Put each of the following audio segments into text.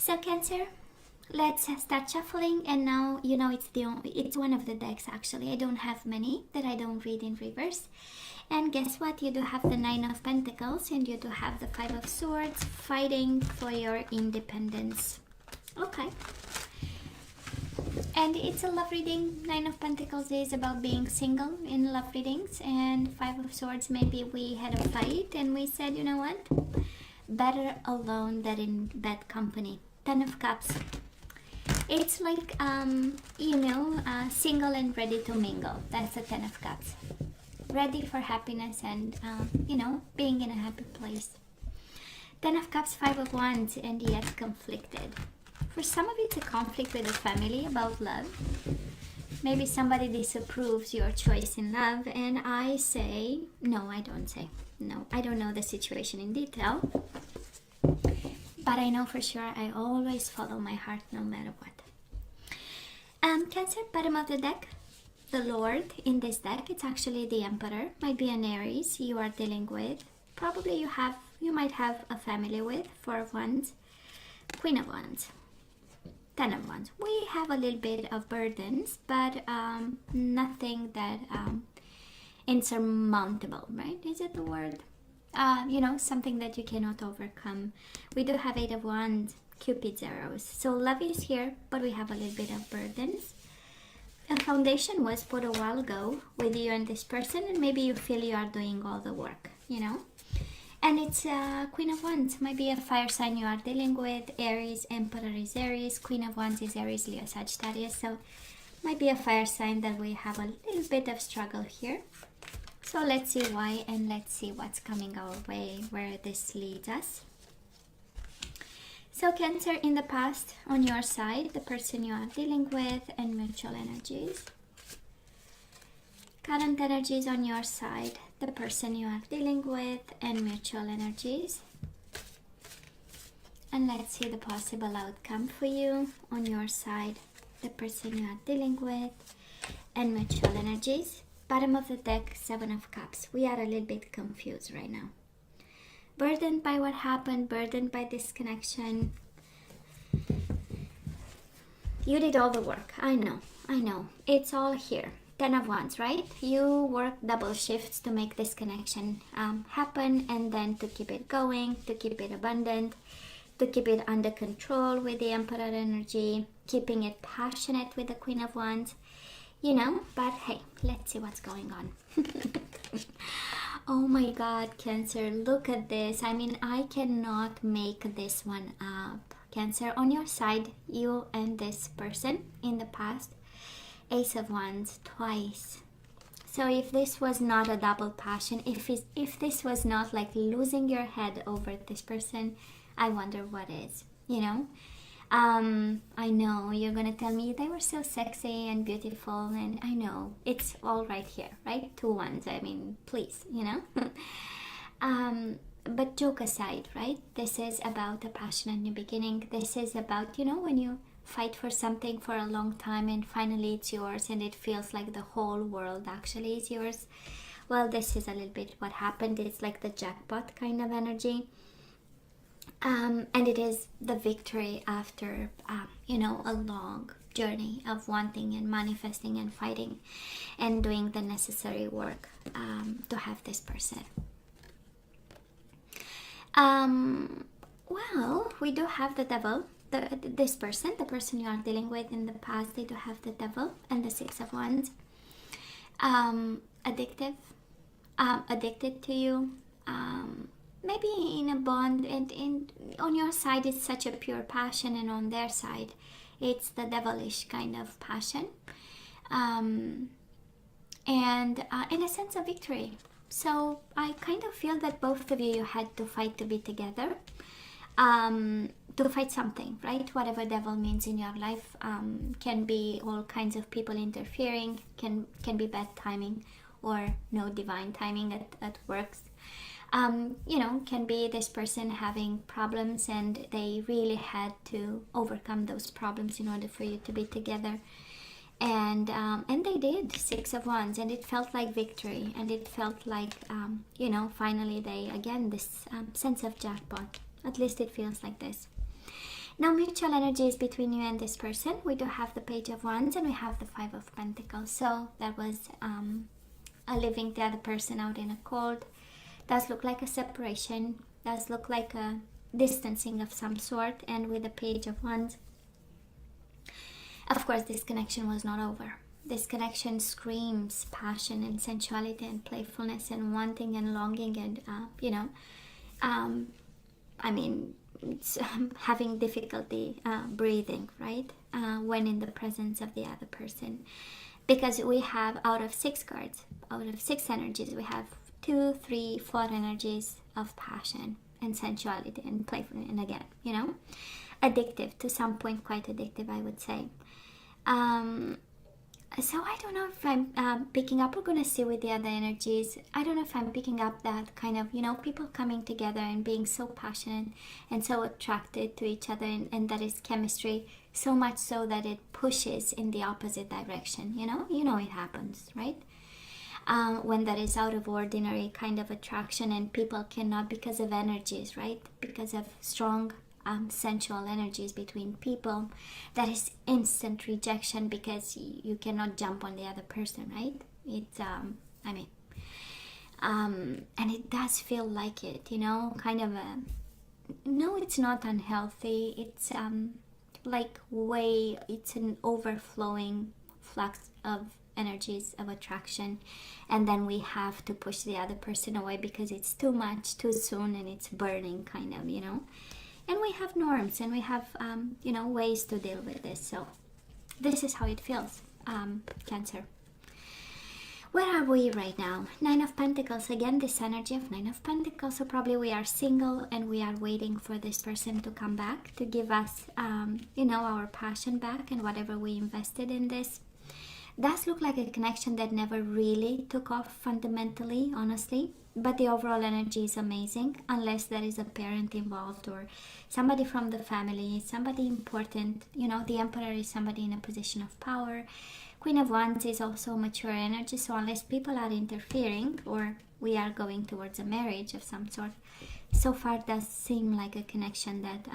So Cancer, let's start shuffling. And now you know it's one of the decks actually. I don't have many that I don't read in reverse. And guess what? You do have the Nine of Pentacles and you do have the Five of Swords, fighting for your independence. Okay. And it's a love reading. Nine of Pentacles is about being single in love readings, and Five of Swords, maybe we had a fight and we said, you know what, better alone than in bad company. Ten of Cups, it's like single and ready to mingle. That's the Ten of Cups, ready for happiness and being in a happy place. Ten of Cups, Five of Wands, and yet conflicted. For some of you, it's a conflict with the family about love. Maybe somebody disapproves your choice in love, and I say, no, I don't say. No, I don't know the situation in detail. But I know for sure I always follow my heart no matter what. Cancer, bottom of the deck. The Lord in this deck, it's actually the Emperor. Might be an Aries you are dealing with. Probably you might have a family with. Four of Wands. Queen of Wands. Ten of Wands. We have a little bit of burdens, but nothing that insurmountable, right? Is it the word? Something that you cannot overcome. We do have Eight of Wands, Cupid's arrows. So love is here, but we have a little bit of burdens. A foundation was put a while ago with you and this person, and maybe you feel you are doing all the work, And it's Queen of Wands, might be a fire sign you are dealing with. Aries, Emperor is Aries, Queen of Wands is Aries, Leo, Sagittarius. So might be a fire sign that we have a little bit of struggle here. So let's see why, and let's see what's coming our way, where this leads us. So Cancer, in the past, on your side, the person you are dealing with, and mutual energies. Current energies on your side, the person you are dealing with, and mutual energies. And let's see the possible outcome for you on your side, the person you are dealing with, and mutual energies. Bottom of the deck, Seven of Cups. We are a little bit confused right now. Burdened by what happened, burdened by disconnection. You did all the work. I know. It's all here. Ten of Wands, right? You work double shifts to make this connection happen, and then to keep it going, to keep it abundant, to keep it under control with the Emperor energy, keeping it passionate with the Queen of Wands, but hey, let's see what's going on. Oh my God, Cancer, look at this. I mean, I cannot make this one up. Cancer, on your side, you and this person in the past, Ace of Wands twice. So if this was not a double passion, if this was not like losing your head over this person, I wonder what is, I know you're gonna tell me they were so sexy and beautiful, and I know it's all right here, right? Two Wands, I mean, please, but joke aside, right? This is about a passionate new beginning. This is about, when you fight for something for a long time and finally it's yours, and it feels like the whole world actually is yours. Well, this is a little bit what happened. It's like the jackpot kind of energy. And it is the victory after, a long journey of wanting and manifesting and fighting and doing the necessary work to have this person. Well, we do have the Devil. The person you are dealing with in the past, they do have the Devil and the Six of Wands. Addicted to you. Maybe in a bond, and on your side it's such a pure passion, and on their side it's the devilish kind of passion, and in a sense of victory. So I kind of feel that both of you had to fight to be together, to fight something, right? Whatever devil means in your life, can be all kinds of people interfering, can be bad timing or no divine timing at works. Can be this person having problems and they really had to overcome those problems in order for you to be together. And they did. Six of Wands, and it felt like victory, and it felt like, finally they, again, this sense of jackpot. At least it feels like this. Now, mutual energy is between you and this person. We do have the Page of Wands and we have the Five of Pentacles. So that was leaving the other person out in a cold. Does look like a separation. Does look like a distancing of some sort. And with the Page of Wands, of course, this connection was not over. This connection screams passion and sensuality and playfulness and wanting and longing and, it's having difficulty breathing, right? When in the presence of the other person. Because we have, out of 6 cards, out of 6 energies, we have 2, 3, 4 energies of passion and sensuality and playfulness. And again, addictive, to some point quite addictive, I would say. So I don't know if I'm picking up, we're going to see with the other energies, I don't know if I'm picking up that kind of, people coming together and being so passionate and so attracted to each other, and that is chemistry, so much so that it pushes in the opposite direction, it happens, right? When that is out of ordinary kind of attraction and people cannot, because of energies, right? Because of strong sensual energies between people, that is instant rejection because you cannot jump on the other person, right? It's and it does feel like it, kind of a, no, it's not unhealthy, it's it's an overflowing flux of energies of attraction, and then we have to push the other person away because it's too much too soon and it's burning, kind of, and we have norms and we have ways to deal with this. So this is how it feels, Cancer. Where are we right now? 9 of Pentacles, again, this energy of 9 of Pentacles. So probably we are single and we are waiting for this person to come back to give us our passion back and whatever we invested in this. Does look like a connection that never really took off fundamentally, honestly, but the overall energy is amazing, unless there is a parent involved or somebody from the family, somebody important. The Emperor is somebody in a position of power. Queen of Wands is also mature energy, so unless people are interfering or we are going towards a marriage of some sort, so far it does seem like a connection that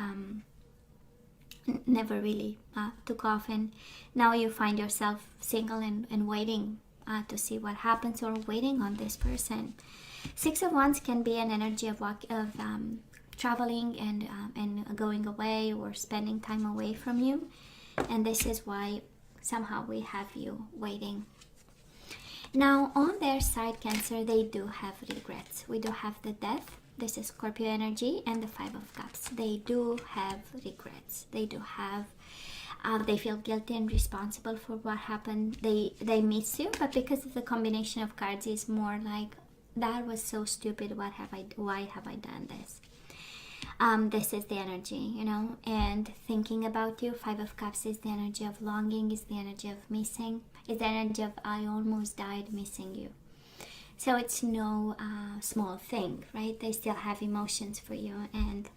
never really took off, and now you find yourself single and waiting to see what happens, or waiting on this person. 6 of Wands can be an energy of traveling and going away or spending time away from you, and this is why somehow we have you waiting. Now on their side, Cancer, they do have regrets. We do have the Death. This is Scorpio energy, and the 5 of Cups. They do have regrets. They do have, they feel guilty and responsible for what happened. They miss you, but because of the combination of cards, is more like, that was so stupid. Why have I done this? This is the energy, and thinking about you. 5 of Cups is the energy of longing, is the energy of missing, is the energy of I almost died missing you. So it's no small thing, right? They still have emotions for you. And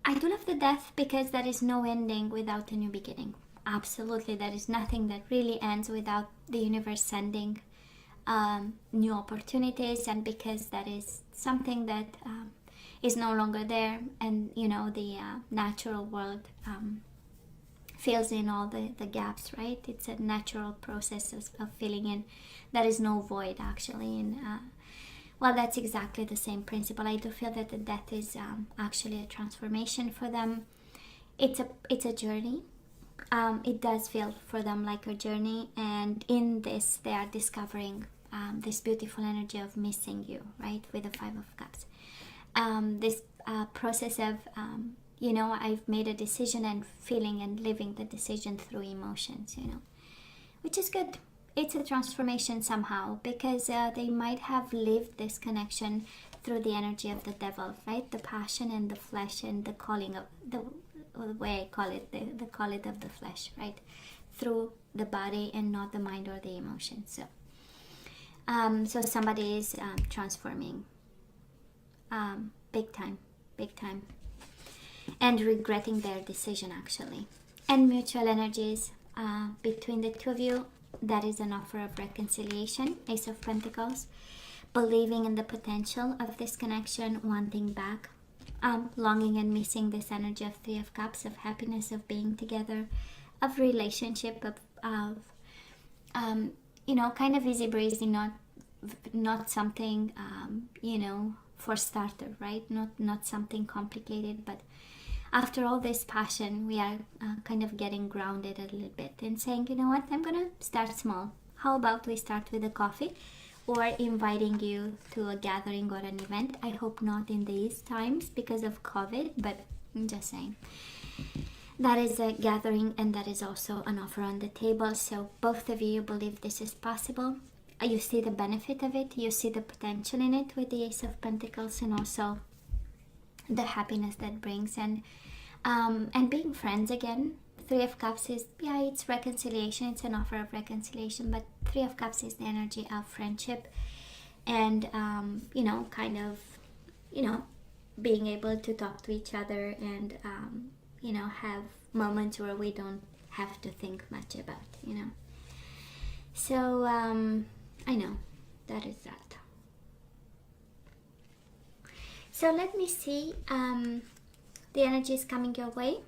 I do love the Death because there is no ending without a new beginning. Absolutely, there is nothing that really ends without the universe sending new opportunities, and because that is something that is no longer there, and the natural world fills in all the gaps, right? It's a natural process of filling in. There is no void, actually. And that's exactly the same principle. I do feel that the Death is actually a transformation for them. It's a journey. It does feel for them like a journey, and in this they are discovering this beautiful energy of missing you, right? With the 5 of Cups. This process of I've made a decision and feeling and living the decision through emotions, which is good. It's a transformation somehow, because they might have lived this connection through the energy of the devil, right? The passion and the flesh and the calling of the way I call it, the call it of the flesh, right? Through the body and not the mind or the emotions. So somebody is transforming big time, and regretting their decision, actually. And mutual energies between the two of you, that is an offer of reconciliation. Ace of Pentacles, believing in the potential of this connection, wanting back longing and missing this energy of Three of Cups, of happiness, of being together, of relationship, of kind of easy breezy, not something, for starter, right? Not something complicated, but after all this passion, we are kind of getting grounded a little bit and saying, you know what, I'm gonna start small. How about we start with a coffee, or inviting you to a gathering or an event? I hope not in these times because of COVID, but I'm just saying. That is a gathering, and that is also an offer on the table. So both of you believe this is possible. You see the benefit of it. You see the potential in it with the Ace of Pentacles, and also the happiness that brings, and being friends again. Three of Cups is, it's reconciliation. It's an offer of reconciliation, but Three of Cups is the energy of friendship, and being able to talk to each other, and have moments where we don't have to think much about, So I know that is that. So let me see the energy is coming your way.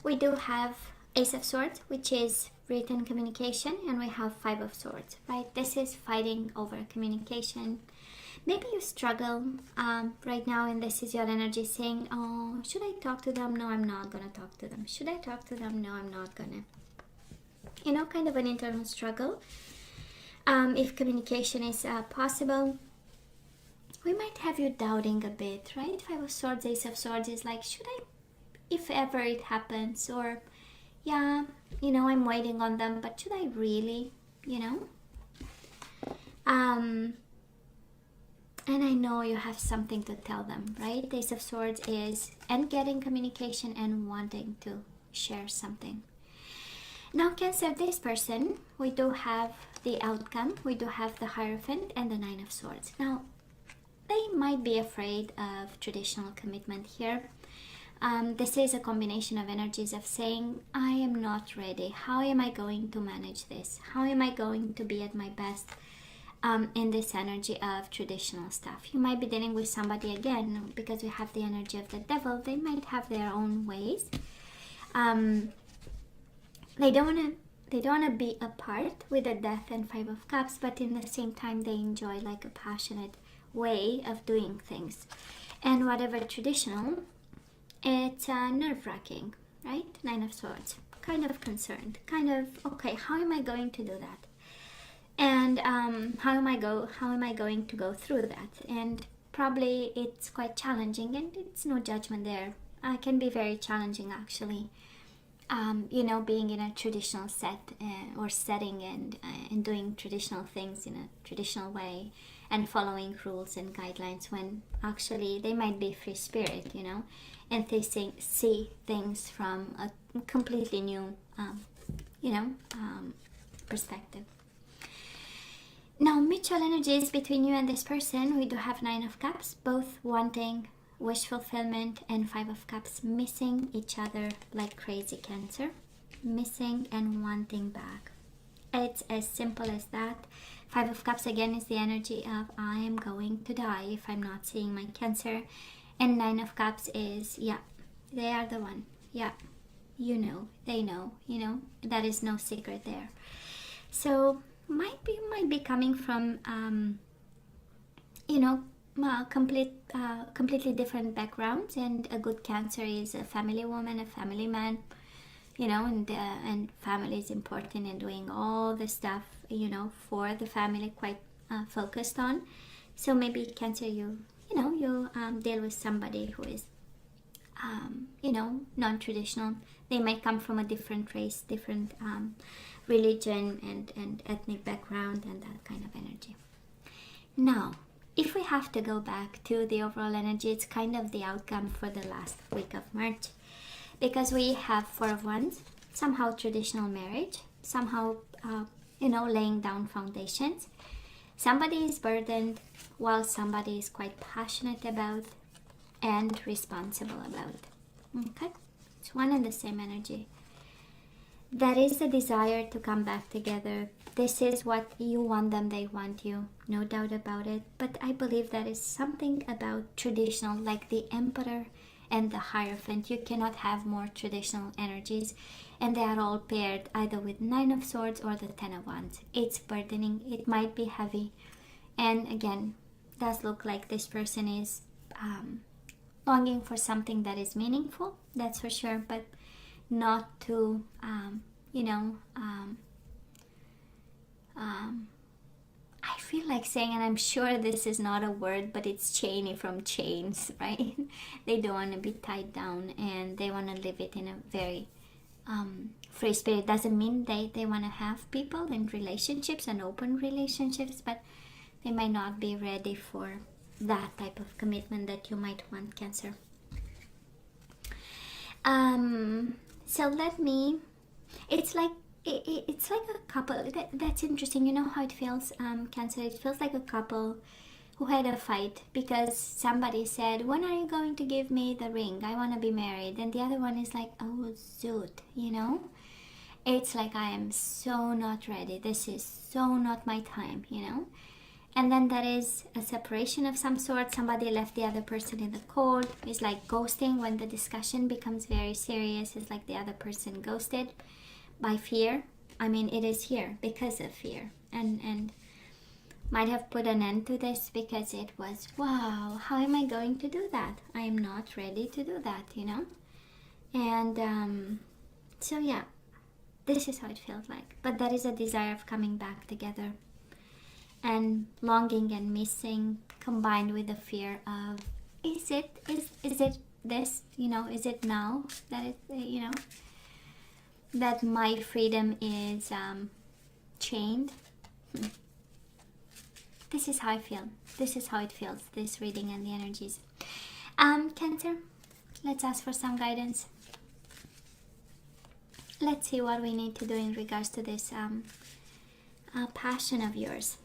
We do have Ace of Swords, which is written communication, and we have Five of Swords, right? This is fighting over communication. Maybe you struggle right now, and this is your energy saying, oh, should I talk to them? No, I'm not going to talk to them. Should I talk to them? No, I'm not going to. Kind of an internal struggle. If communication is possible, we might have you doubting a bit, right? Five of Swords, Ace of Swords is like, should I, if ever it happens, or I'm waiting on them, but should I really, and I know you have something to tell them, right? The Ace of Swords is and getting communication and wanting to share something. Now, Cancer, this person, we do have the outcome. We do have the Hierophant and the Nine of Swords. Now, they might be afraid of traditional commitment here. This is a combination of energies of saying, I am not ready. How am I going to manage this? How am I going to be at my best in this energy of traditional stuff? You might be dealing with somebody, again, because we have the energy of the Devil. They might have their own ways. They don't want to be apart with the Death and Five of Cups, but in the same time they enjoy like a passionate way of doing things. And whatever traditional, it's nerve-wracking, right? Nine of Swords, kind of concerned, kind of, okay, how am I going to do that? And how am I going to go through that? And probably it's quite challenging, and it's no judgment there. It can be very challenging, actually. Being in a traditional set or setting, and doing traditional things in a traditional way, and following rules and guidelines, when actually they might be free spirit, and they see things from a completely new, perspective. Now, mutual energies between you and this person, we do have Nine of Cups, both wanting wish fulfillment, and Five of Cups, missing each other like crazy, Cancer. Missing and wanting back. It's as simple as that. Five of Cups, again, is the energy of I am going to die if I'm not seeing my Cancer. And Nine of Cups is, they are the one. They know, that is no secret there. So might be coming from completely different backgrounds, and a good Cancer is a family woman, a family man, and family is important, and doing all the stuff for the family, quite focused on. So maybe Cancer, you deal with somebody who is non-traditional. They might come from a different race, different religion and ethnic background, and that kind of energy. Now, if we have to go back to the overall energy, it's kind of the outcome for the last week of March, because we have Four of Wands, somehow traditional marriage, somehow laying down foundations. Somebody is burdened, while somebody is quite passionate about and responsible about. Okay, it's one and the same energy. There is a desire to come back together. This is what you want them, they want you, no doubt about it. But I believe there is something about traditional, like the Emperor and the Hierophant. You cannot have more traditional energies, and they are all paired either with Nine of Swords or the Ten of Wands. It's burdening, it might be heavy, and again, does look like this person is longing for something that is meaningful, that's for sure, but not to, I feel like saying, and I'm sure this is not a word, but it's chainy from chains, right? They don't want to be tied down, and they want to live it in a very free spirit. Doesn't mean they want to have people in relationships and open relationships, but they might not be ready for that type of commitment that you might want, Cancer. So let me, it's like a couple. That's interesting. You know how it feels, Cancer? It feels like a couple who had a fight because somebody said, when are you going to give me the ring? I want to be married. And the other one is like, oh, zoot, you know? It's like, I am so not ready. This is so not my time, you know? And then there is a separation of some sort. Somebody left the other person in the cold. It's like ghosting when the discussion becomes very serious. It's like the other person ghosted by fear. I mean, it is here because of fear. And might have put an end to this because it was, wow, how am I going to do that? I am not ready to do that, you know? And so yeah, this is how it feels like. But there is a desire of coming back together. And longing and missing combined with the fear of, is it this, you know, is it now that it, you know, that my freedom is chained? This is how I feel. This is how it feels, this reading and the energies. Cancer, let's ask for some guidance. Let's see what we need to do in regards to this passion of yours.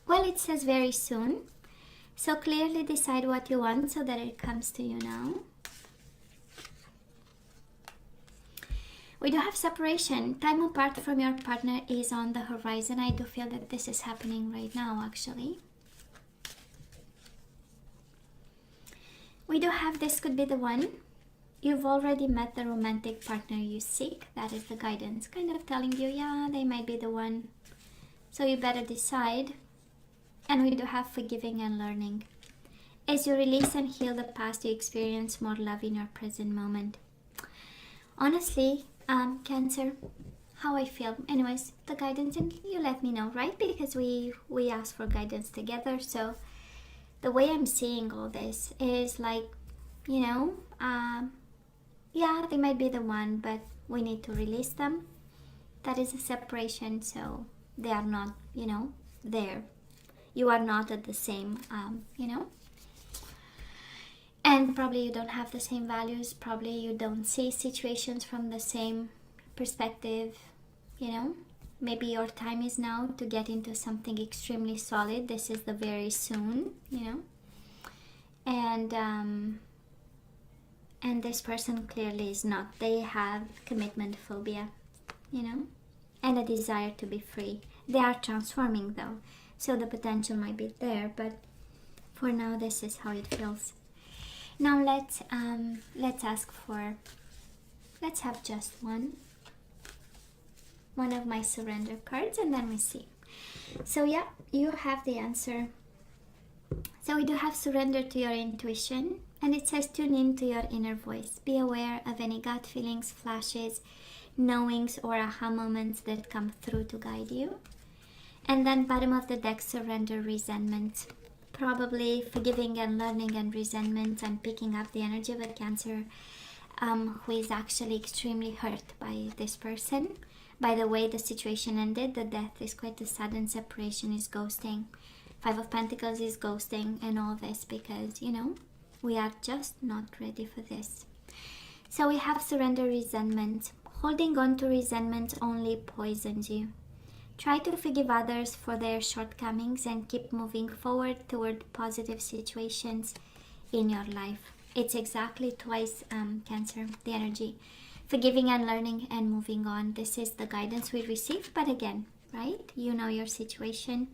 Well, it says very soon. So clearly decide what you want so that it comes to you now. We do have separation. Time apart from your partner is on the horizon. I do feel that this is happening right now, actually. We do have, this could be the one. You've already met the romantic partner you seek. That is the guidance. Kind of telling you, yeah, they might be the one. So you better decide. And we do have forgiving and learning. As you release and heal the past, you experience more love in your present moment. Honestly, Cancer, how I feel. Anyways, the guidance, and you let me know, right? Because we asked for guidance together. So the way I'm seeing all this is like, you know, yeah, they might be the one, but we need to release them. That is a separation, so they are not, you know, there. You are not at the same, you know, and probably you don't have the same values. Probably you don't see situations from the same perspective, you know. Maybe your time is now to get into something extremely solid. This is the very soon, you know. And this person clearly is not. They have commitment phobia, you know, and a desire to be free. They are transforming though. So the potential might be there, but for now, this is how it feels. Now let's ask for, let's have just one of my surrender cards, and then we see. So yeah, you have the answer. So we do have surrender to your intuition, and it says tune in to your inner voice. Be aware of any gut feelings, flashes, knowings, or aha moments that come through to guide you. And then bottom of the deck, surrender, resentment. Probably forgiving and learning and resentment, and picking up the energy of a Cancer who is actually extremely hurt by this person. By the way the situation ended, the death is quite a sudden separation, is ghosting. Five of Pentacles is ghosting, and all this because, you know, we are just not ready for this. So we have surrender, resentment. Holding on to resentment only poisons you. Try to forgive others for their shortcomings and keep moving forward toward positive situations in your life. It's exactly twice, Cancer, the energy. forgiving and learning and moving on. This is the guidance we receive, but again, right, you know your situation.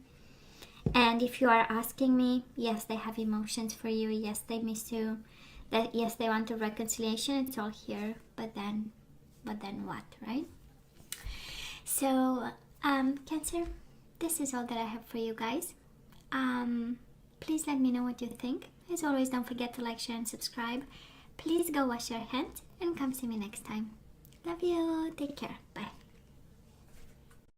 And if you are asking me, yes, they have emotions for you, yes, they miss you, that yes, they want a reconciliation, it's all here, but then what, right? So Cancer, this is all that I have for you guys. Please let me know what you think. As always, don't forget to like, share and subscribe. Please go wash your hands and come see me next time. Love you. Take care. Bye.